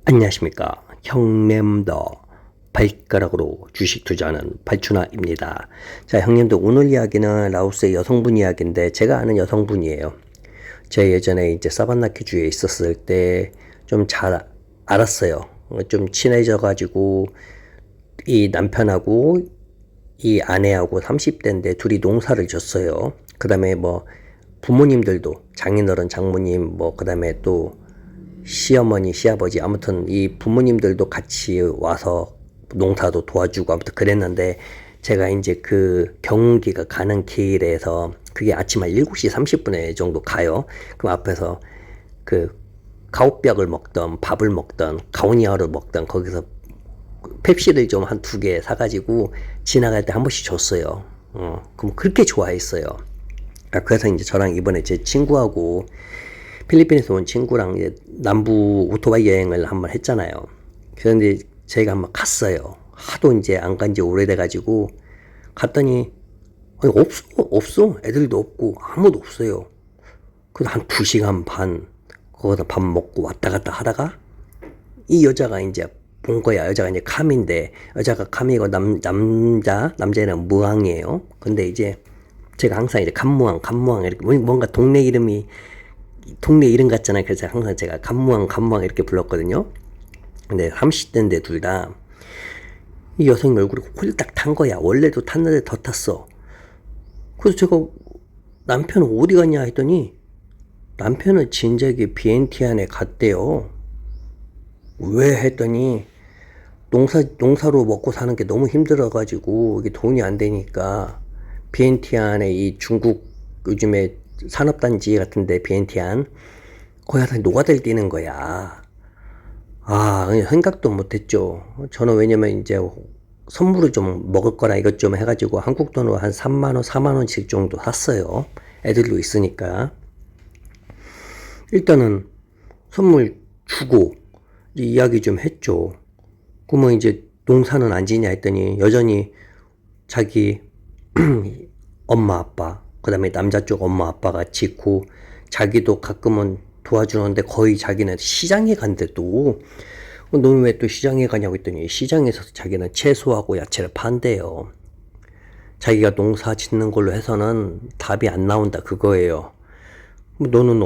안녕하십니까. 형님도 발가락으로 주식 투자하는 발춘아입니다. 자, 형님도 오늘 이야기는 라오스의 여성분 이야기인데 제가 아는 여성분이에요. 제가 예전에 이제 사반나키주에 있었을 때 좀 잘 알았어요. 좀 친해져가지고 이 남편하고 이 아내하고 30대인데 둘이 농사를 졌어요. 그 다음에 뭐 부모님들도 장인어른 장모님 뭐 그 다음에 또 시어머니, 시아버지, 아무튼 이 부모님들도 같이 와서 농사도 도와주고 아무튼 그랬는데 제가 이제 그 경운기가 가는 길에서 그게 아침 한 7시 30분에 정도 가요. 그럼 앞에서 그 가오뼈를 먹던 밥을 먹던 가오니아를 먹던 거기서 펩시를 좀 한 2개 사가지고 지나갈 때 한 번씩 줬어요. 그럼 그렇게 좋아했어요. 그래서 이제 저랑 이번에 제 친구하고 필리핀에서 온 친구랑 이제 남부 오토바이 여행을 한번 했잖아요. 그런데 저희가 한번 갔어요. 하도 이제 안 간 지 오래돼가지고 갔더니 아니, 없어. 애들도 없고 아무도 없어요. 그래서 한 2시간 반 거기서 밥 먹고 왔다 갔다 하다가 이 여자가 이제 본 거야. 여자가 이제 카미인데 여자가 카미고 남자애는 무항이에요. 근데 이제 제가 항상 이제 감무항 이렇게 뭔가 동네 이름 같잖아요. 그래서 항상 제가 감무왕 이렇게 불렀거든요. 근데 30대인데 둘 다 이 여성 얼굴이 홀딱 탄 거야. 원래도 탔는데 더 탔어. 그래서 제가 남편은 어디 갔냐 했더니 남편은 진작에 비엔티안에 갔대요. 왜 했더니 농사로 먹고 사는 게 너무 힘들어가지고 이게 돈이 안 되니까 비엔티안에 이 중국 요즘에 산업단지 같은데 비엔티안 거기 가서 노가다를 뛰는 거야. 그냥 생각도 못했죠. 저는 왜냐면 이제 선물을 좀 먹을 거나 이것 좀 해가지고 한국 돈으로 한 3만원 4만원씩 정도 샀어요. 애들도 있으니까 일단은 선물 주고 이야기 좀 했죠. 그러면 이제 농사는 안 지냐 했더니 여전히 자기 엄마 아빠 그 다음에 남자 쪽 엄마 아빠가 짓고 자기도 가끔은 도와주는데 거의 자기는 시장에 간대도 너는 왜 또 시장에 가냐고 했더니 시장에서 자기는 채소하고 야채를 판대요. 자기가 농사 짓는 걸로 해서는 답이 안 나온다 그거예요. 너는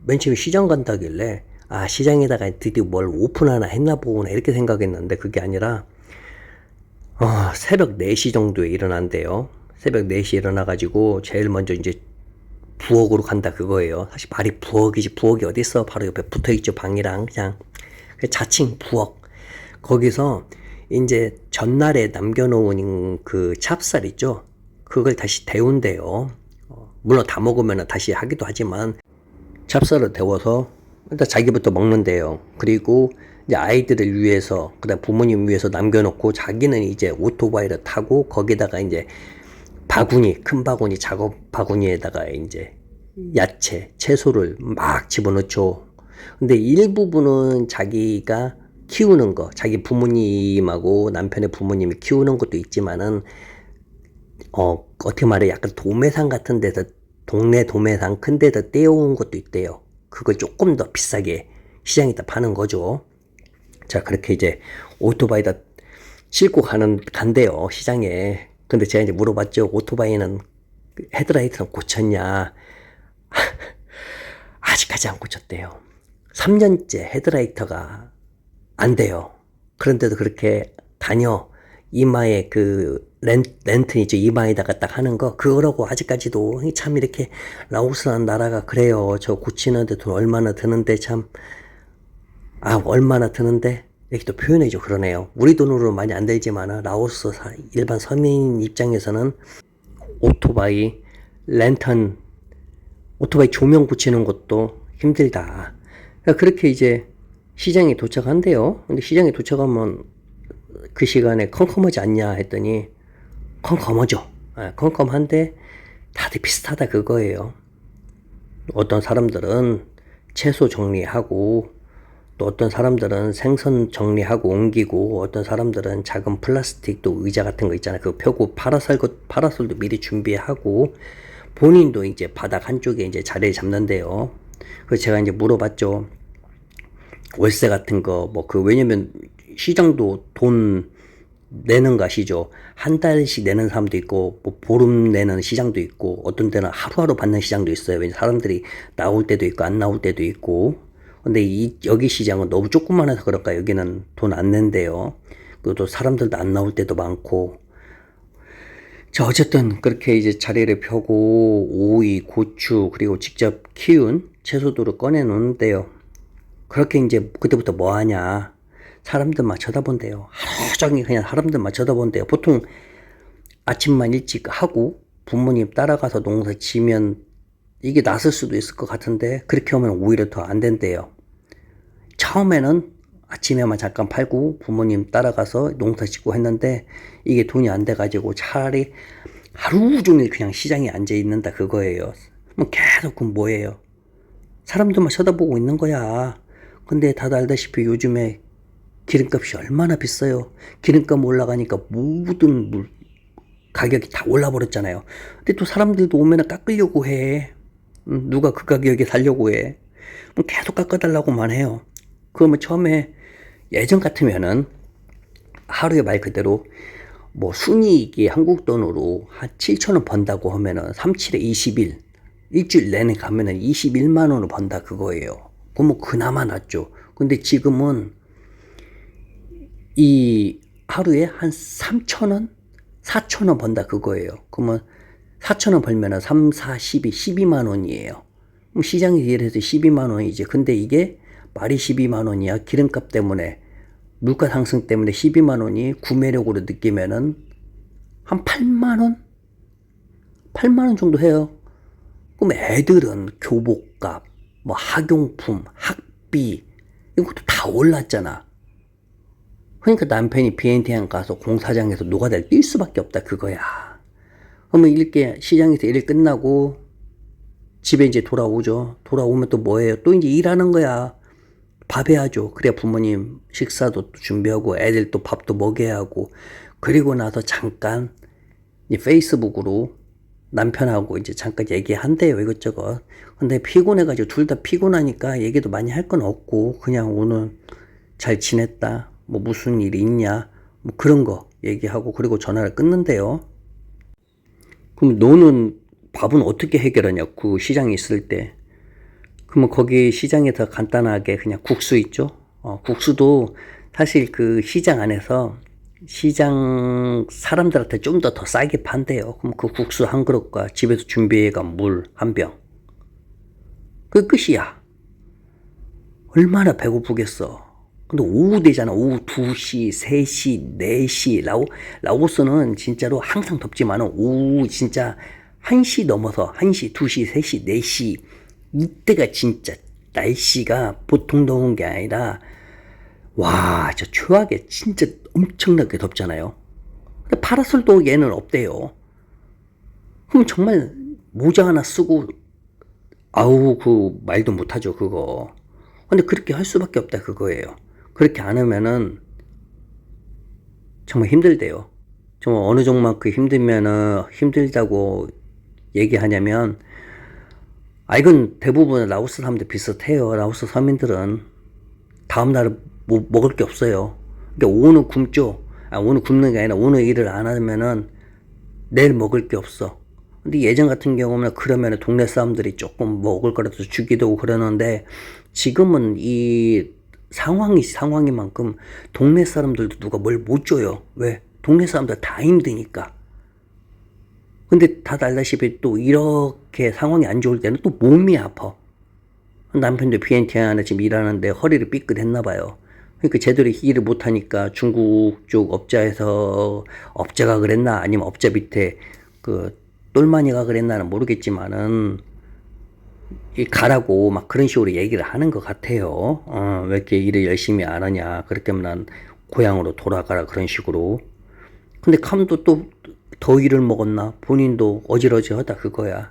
맨 처음에 시장 간다길래 시장에다가 드디어 뭘 오픈하나 했나 보구나 이렇게 생각했는데 그게 아니라 새벽 4시 정도에 일어난대요. 새벽 4시에 일어나가지고 제일 먼저 이제 부엌으로 간다 그거예요. 사실 말이 부엌이지 부엌이 어딨어. 바로 옆에 붙어있죠. 방이랑 그냥 자칭 부엌. 거기서 이제 전날에 남겨놓은 그 찹쌀 있죠. 그걸 다시 데운대요. 물론 다 먹으면 다시 하기도 하지만 찹쌀을 데워서 일단 자기부터 먹는데요. 그리고 이제 아이들을 위해서 그다음 부모님 위해서 남겨놓고 자기는 이제 오토바이를 타고 거기다가 이제 바구니 큰 바구니 작업 바구니에다가 이제 야채 채소를 막 집어넣죠. 근데 일부분은 자기가 키우는 거 자기 부모님하고 남편의 부모님이 키우는 것도 있지만은 어떻게 말해 약간 도매상 같은 데서 동네 도매상 큰 데서 떼어온 것도 있대요. 그걸 조금 더 비싸게 시장에다 파는 거죠. 자, 그렇게 이제 오토바이다 싣고 간대요, 시장에. 근데 제가 이제 물어봤죠. 오토바이는 헤드라이트는 고쳤냐? 아직까지 안 고쳤대요. 3년째 헤드라이터가 안 돼요. 그런데도 그렇게 다녀. 이마에 그 랜턴 있죠. 이마에다가 딱 하는 거. 그거라고 아직까지도 참 이렇게 라오스라는 나라가 그래요. 저 고치는데 돈 얼마나 드는데 참. 얼마나 드는데? 이렇게 또 표현해줘. 그러네요. 우리 돈으로 많이 안 들지만 라오스 일반 서민 입장에서는 오토바이 랜턴 오토바이 조명 붙이는 것도 힘들다. 그러니까 그렇게 이제 시장에 도착한대요. 근데 시장에 도착하면 그 시간에 컴컴하지 않냐 했더니 컴컴하죠. 컴컴한데 다들 비슷하다 그거예요. 어떤 사람들은 채소 정리하고 또 어떤 사람들은 생선 정리하고 옮기고 어떤 사람들은 작은 플라스틱 또 의자 같은 거 있잖아요. 그거 펴고 파라솔도 미리 준비하고 본인도 이제 바닥 한쪽에 이제 자리를 잡는데요. 그래서 제가 이제 물어봤죠. 월세 같은 거, 왜냐면 시장도 돈 내는 거 아시죠? 한 달씩 내는 사람도 있고, 보름 내는 시장도 있고, 어떤 때는 하루하루 받는 시장도 있어요. 왜냐면 사람들이 나올 때도 있고, 안 나올 때도 있고. 근데 여기 시장은 너무 조그만해서 그럴까? 여기는 돈 안 낸대요. 그리고 또 사람들도 안 나올 때도 많고. 자, 어쨌든 그렇게 이제 자리를 펴고, 오이, 고추, 그리고 직접 키운 채소들을 꺼내 놓는데요. 그렇게 이제 그때부터 뭐 하냐. 사람들만 쳐다본대요. 하루 종일 그냥 사람들만 쳐다본대요. 보통 아침만 일찍 하고 부모님 따라가서 농사 지면 이게 낫을 수도 있을 것 같은데 그렇게 하면 오히려 더 안 된대요. 처음에는 아침에만 잠깐 팔고 부모님 따라가서 농사 짓고 했는데 이게 돈이 안 돼가지고 차라리 하루 종일 그냥 시장에 앉아 있는다 그거예요. 계속 그럼 뭐예요? 사람들만 쳐다보고 있는 거야. 근데 다들 알다시피 요즘에 기름값이 얼마나 비싸요. 기름값 올라가니까 모든 가격이 다 올라버렸잖아요. 근데 또 사람들도 오면 깎으려고 해. 누가 그 가격에 살려고 해. 계속 깎아달라고만 해요. 그러면 처음에 예전 같으면은 하루에 말 그대로 순이익이 한국 돈으로 한 7,000원 번다고 하면은 37에 20일 일주일 내내 가면은 21만 원을 번다 그거예요. 그러면 그나마 낫죠. 근데 지금은 이 하루에 한 3,000원? 4,000원 번다 그거예요. 그러면 4,000원 벌면은 3, 4, 12, 12만 원이에요. 그럼 시장에 의해서 12만 원이지. 근데 이게 말이 12만 원이야. 기름값 때문에, 물가 상승 때문에 12만 원이 구매력으로 느끼면은 한 8만 원? 8만 원 정도 해요. 그럼 애들은 교복값, 학용품, 학비, 이것도 다 올랐잖아. 그러니까 남편이 비엔티안 가서 공사장에서 노가다를 뛸 수밖에 없다 그거야. 그러면 이렇게 시장에서 일 끝나고 집에 이제 돌아오죠. 돌아오면 또 뭐예요? 또 이제 일하는 거야. 밥 해야죠. 그래야 부모님 식사도 또 준비하고 애들 또 밥도 먹여야 하고. 그리고 나서 잠깐 이 페이스북으로 남편하고 이제 잠깐 얘기한대요 이것저것. 근데 피곤해가지고 둘 다 피곤하니까 얘기도 많이 할 건 없고 그냥 오늘 잘 지냈다. 무슨 일이 있냐. 그런 거 얘기하고 그리고 전화를 끊는데요. 그럼 너는 밥은 어떻게 해결하냐? 그 시장에 있을 때. 그러면 거기 시장에서 간단하게 그냥 국수 있죠? 국수도 사실 그 시장 안에서 시장 사람들한테 좀 더 싸게 판대요. 그럼 그 국수 한 그릇과 집에서 준비해간 물 한 병. 그 끝이야. 얼마나 배고프겠어. 근데 오후 되잖아. 오후 2시, 3시, 4시. 라오스는 진짜로 항상 덥지만은 오후 진짜 1시 넘어서 1시, 2시, 3시, 4시. 이때가 진짜 날씨가 보통 더운 게 아니라 와, 저 추하게 진짜 엄청나게 덥잖아요. 근데 파라솔도 얘는 없대요. 그럼 정말 모자 하나 쓰고 아우 그 말도 못하죠 그거. 근데 그렇게 할 수밖에 없다 그거예요. 그렇게 안 하면은 정말 힘들대요. 정말 어느 정도만큼 힘들면은 힘들다고 얘기하냐면 이건 대부분 라오스 사람들 비슷해요. 라오스 서민들은 다음날 먹을 게 없어요. 그러니까 오늘 굶죠. 오늘 굶는 게 아니라 오늘 일을 안 하면은 내일 먹을 게 없어. 근데 예전 같은 경우는 그러면은 동네 사람들이 조금 먹을 거라도 주기도 하고 그러는데 지금은 이 상황이만큼 동네 사람들도 누가 뭘 못 줘요. 왜? 동네 사람들 다 힘드니까. 근데 다들 알다시피 또 이렇게 상황이 안 좋을 때는 또 몸이 아파. 남편도 비엔티안에 지금 일하는데 허리를 삐끗했나 봐요. 그러니까 제대로 일을 못하니까 중국 쪽 업자가 그랬나 아니면 업자 밑에 그 똘마니가 그랬나는 모르겠지만은 가라고 막 그런 식으로 얘기를 하는 것 같아요. 왜 이렇게 일을 열심히 안 하냐. 그렇게 하면 난 고향으로 돌아가라 그런 식으로. 근데 캄도 또 더위를 먹었나 본인도 어지러지하다 그거야.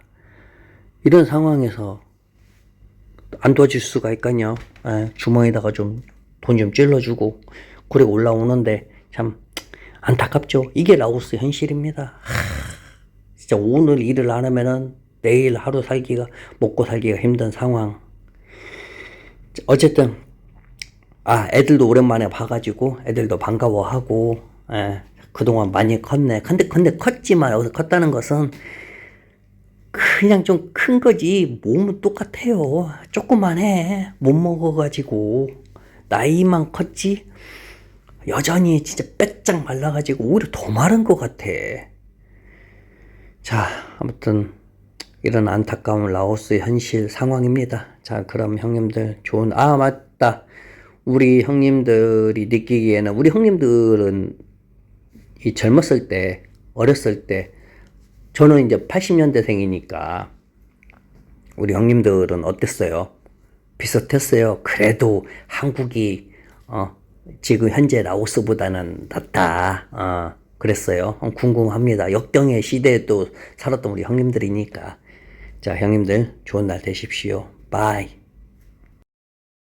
이런 상황에서 안 도와줄 수가 있겠냐. 주머니에다가 좀 돈 좀 찔러주고 그리고 올라오는데 참 안타깝죠. 이게 라오스 현실입니다. 진짜 오늘 일을 안 하면은 내일 먹고 살기가 힘든 상황. 어쨌든 애들도 오랜만에 봐가지고 애들도 반가워하고, 그동안 많이 컸네. 근데 컸지만 여기서 컸다는 것은 그냥 좀 큰 거지. 몸은 똑같아요. 조그만 해. 못 먹어가지고 나이만 컸지. 여전히 진짜 빼짝 말라가지고 오히려 더 마른 것 같아. 자, 아무튼 이런 안타까운 라오스의 현실 상황입니다. 자, 그럼 형님들 맞다. 우리 형님들이 느끼기에는, 우리 형님들은 이 젊었을 때, 어렸을 때, 저는 이제 80년대생이니까 우리 형님들은 어땠어요? 비슷했어요. 그래도 한국이 지금 현재 라오스보다는 낫다. 그랬어요. 궁금합니다. 역경의 시대에 또 살았던 우리 형님들이니까. 자, 형님들 좋은 날 되십시오. 바이.